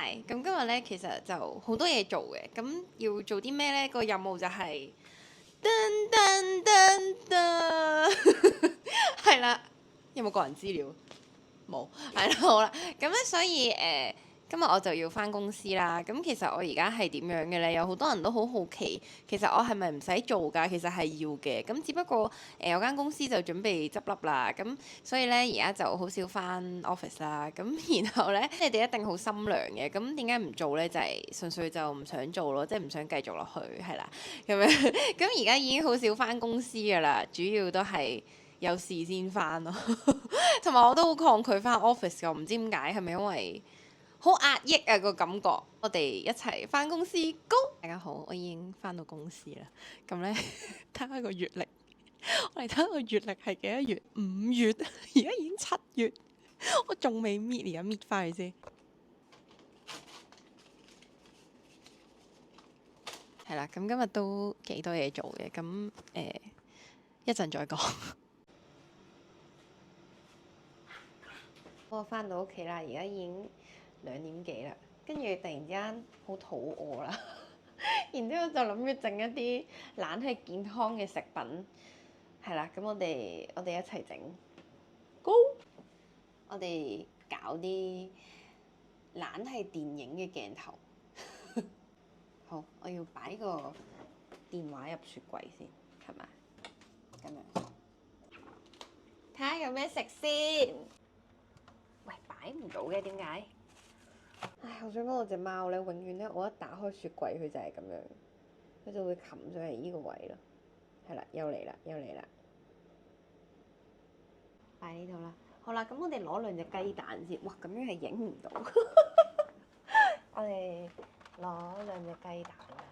Hi，咁今日咧其實就好多嘢做嘅，咁要做啲咩咧？個任務就係噔噔噔噔，係啦，有冇個人資料？冇，係啦，好啦，咁咧所以今日我就要返公司啦。咁其實我而家係點樣嘅咧？有好多人都好好奇，其實我係咪唔使做㗎？其實係要嘅。咁只不過有間公司就準備執笠啦。咁所以咧而家就好少返 office 啦。咁然後咧，你哋一定好心涼嘅。咁點解唔做咧？就係純粹就唔想做咯，即係唔想繼續落去，係啦，咁樣。咁而家已經好少返公司㗎啦，主要都係有事先返咯。同埋我都好抗拒返 office 嘅，我唔知點解，係咪因為好壓抑啊個感覺？我哋一齊返公司，Go！大家好，我已經返到公司啦。咁咧睇下個月曆，我哋睇下個月曆係幾多月？5月，而家已經7月，我仲未搣，而家搣翻去先。係啦，咁今日都幾多嘢做嘅，咁一陣再講。我返到屋企啦，而家已經2點幾啦，跟住突然之間好肚餓啦，然之後就諗住整一啲懶係健康嘅食品，係啦，咁我哋一齊整，Go！我哋搞啲懶係電影嘅鏡頭。好，我要擺個電話入雪櫃先，係咪？咁樣，睇下有咩食先。喂，擺唔到嘅，點解？唉，我想講我隻貓咧，永遠咧，我一打開雪櫃，佢就係咁樣，佢就會擒上嚟呢個位咯。係啦，又嚟啦，又嚟啦，擺呢度啦。好啦，咁我哋攞2隻雞蛋先。哇，咁樣係影唔到。我哋攞2隻雞蛋啦。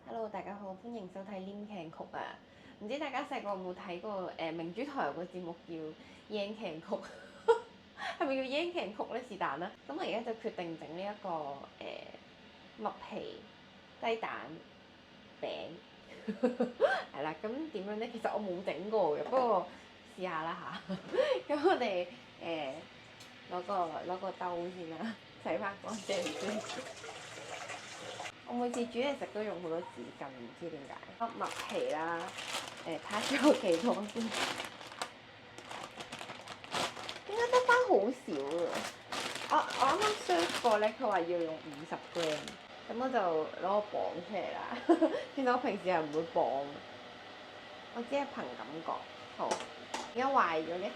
Hello，大家好，歡迎收睇《黏劇曲》啊！唔知大家細個有冇睇過明珠台有個節目叫《煙劇曲》？係咪叫煙劇曲咧？是但啦。咁我而家就決定整呢一個麥皮雞蛋餅。係啦，咁點樣咧？其實我冇整過嘅，不過試下啦嚇。咁我哋攞個兜先啦，洗翻乾淨先。我每次煮嘢食都用好多紙巾，唔知點解。麥皮啦，睇下仲有幾多先。點解得翻好少啊？我啱啱 search 過咧，佢話要用50g，咁我就攞個磅出嚟啦。其實我平時係唔會磅，我只係憑感覺。好，而家壞咗嘅。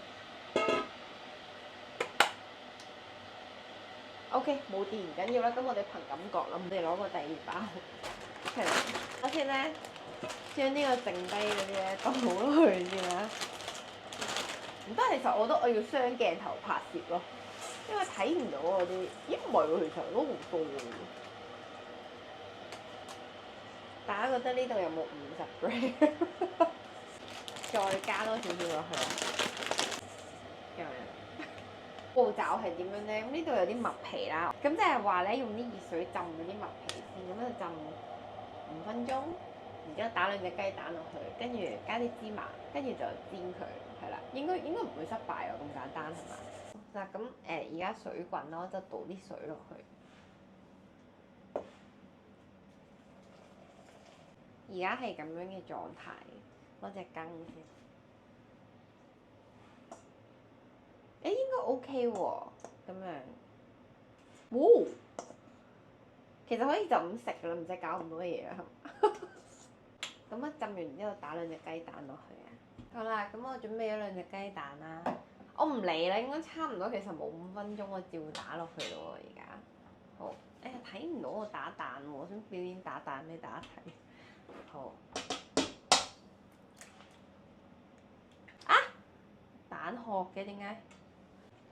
OK， 冇電唔緊要啦，咁我哋憑感覺啦。我哋攞個第2包出嚟，我先咧將呢個剩低嗰啲咧倒落去先啦。唔得，其實我覺得我要雙鏡頭拍攝咯，因為睇唔到嗰啲。咦，唔係喎，其實都好多喎。大家覺得呢度有冇50g？ 再加多少少落去啊？咁樣步驟係點樣咧？咁呢度有啲麥皮啦，咁即係話咧用啲熱水浸嗰啲麥皮先，咁就浸5分鐘，然之後打2隻雞蛋落去，跟住加啲芝麻，跟住就煎佢，係啦，應該唔會失敗喎，咁簡單係嘛？嗱咁而家水滾咯，就倒啲水落去。而家係咁樣嘅狀態，攞隻羹先。應該 OK 喎，咁樣。哇！其實可以就咁食噶啦，唔使搞咁多嘢啦。咁啊，浸完之後打2隻雞蛋落去啊。好啦，咁我準備咗2隻雞蛋啦。我唔理啦，應該差唔多。其實冇5分鐘，我照打落去咯喎。而家好，睇唔到我打蛋喎，我想表演打蛋俾大家睇。好啊，蛋殼嘅點解？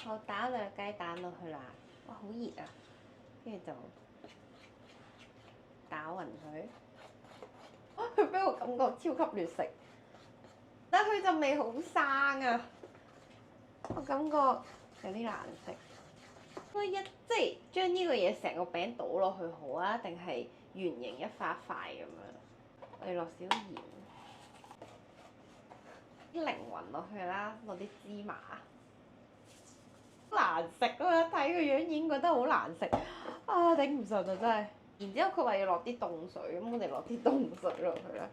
我打2隻雞蛋落去啦。哇，好熱啊！跟住就打勻佢。佢俾我感覺超級劣食，但係佢陣味好生啊！我感覺有啲難食。應該即係將呢個嘢成個餅倒落去好啊，定係圓形一塊一塊咁樣？我哋落少鹽，啲靈魂落去啦，落啲芝麻。難食啊！睇個樣已經覺得好難食啊！頂唔順啊真係。然之後佢話要落啲凍水，咁我哋落啲凍水落去啦，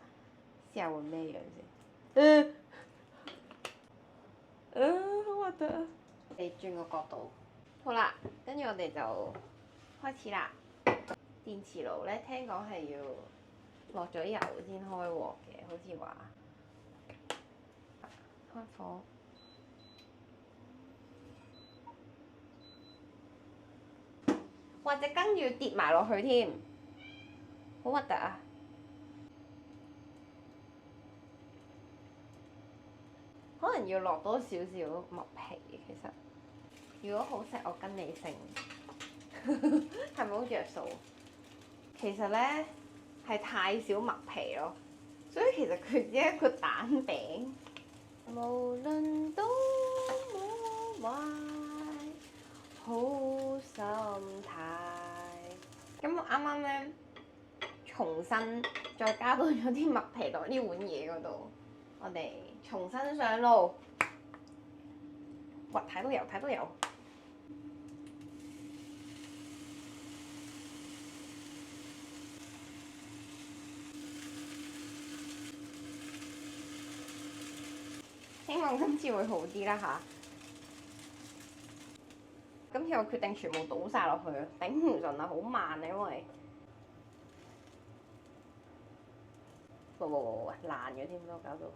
試下會咩樣先。好核突啊！你轉個角度。好啦，跟住我哋就開始啦。電磁爐咧，聽講係要落咗油先開鑊嘅，好似話。開火。或者羹要跌埋落去添，好核突啊！可能要落多少少麥皮，其實如果好食，我跟你姓，係咪好着數？其實咧係太少麥皮咯，所以其實佢只係一個蛋餅。無論多麼壞，好心態。咁我啱啱咧重新再加多咗啲麥皮落呢碗嘢嗰度，我哋重新上路。哇！睇到油，睇到油。希望今次會好啲啦嚇。今次我決定全部倒晒落去啊！頂唔順啊，好慢啊，因為喂爛咗添都搞到。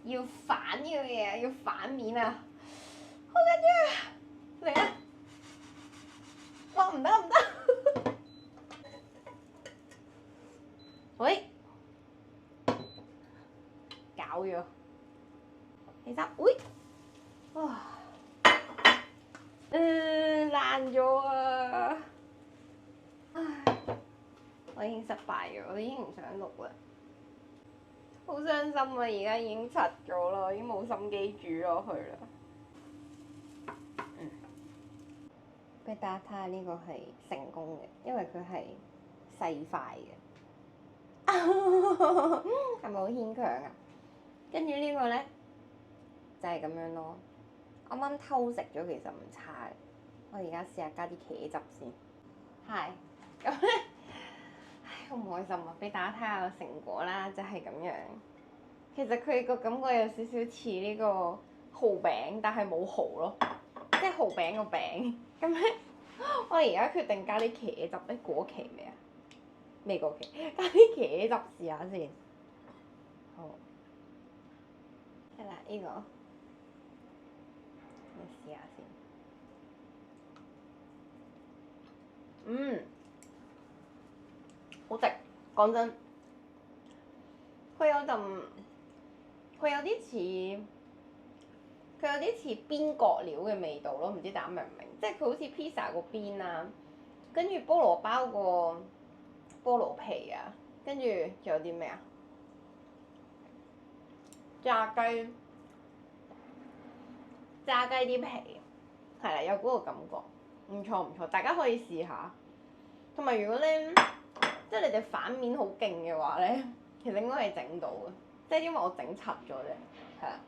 要反呢個嘢啊！要反面啊！好緊張啊！嚟啊！哇！唔得唔得！喂！搞咗，起身，喂！哇！爛咗啊！唉，我已經失敗咗，我已經唔想錄啦。好傷心啊！而家已經柒咗啦，已經冇心機煮落去啦。俾大家睇下呢個係成功嘅，因為佢係細塊嘅，係咪好牽強啊？跟住呢個咧就係咁樣咯。啱啱偷食咗，其實唔差嘅。我而家試下加啲茄汁先。係咁咧，唉，好唔開心啊！俾大家睇下個成果啦，就係咁樣。其實佢個感覺有少少似呢個蠔餅，但係冇蠔咯，即係蠔餅個餅。咁咧，我而家決定加啲茄汁。過期未啊？未過期，加啲茄汁試下先。好，係啦，呢個你試下先。好食，講真，佢有陣，佢有啲似邊角料嘅味道咯，唔知大家明唔明？即係佢好似 pizza 個邊啊，跟住菠蘿包個菠蘿皮啊，跟住仲有啲咩啊？炸雞啲皮，係啦，有嗰個感覺，唔錯唔錯，大家可以試下。同埋如果咧，即係你哋反面好勁嘅話咧，其實應該係整到嘅，即係因為我整柒咗啫，係啦，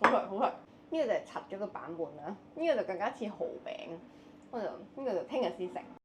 好食好食，呢個就係柒咗個版本啦，呢個就更加似蠔餅，呢個就聽日先食。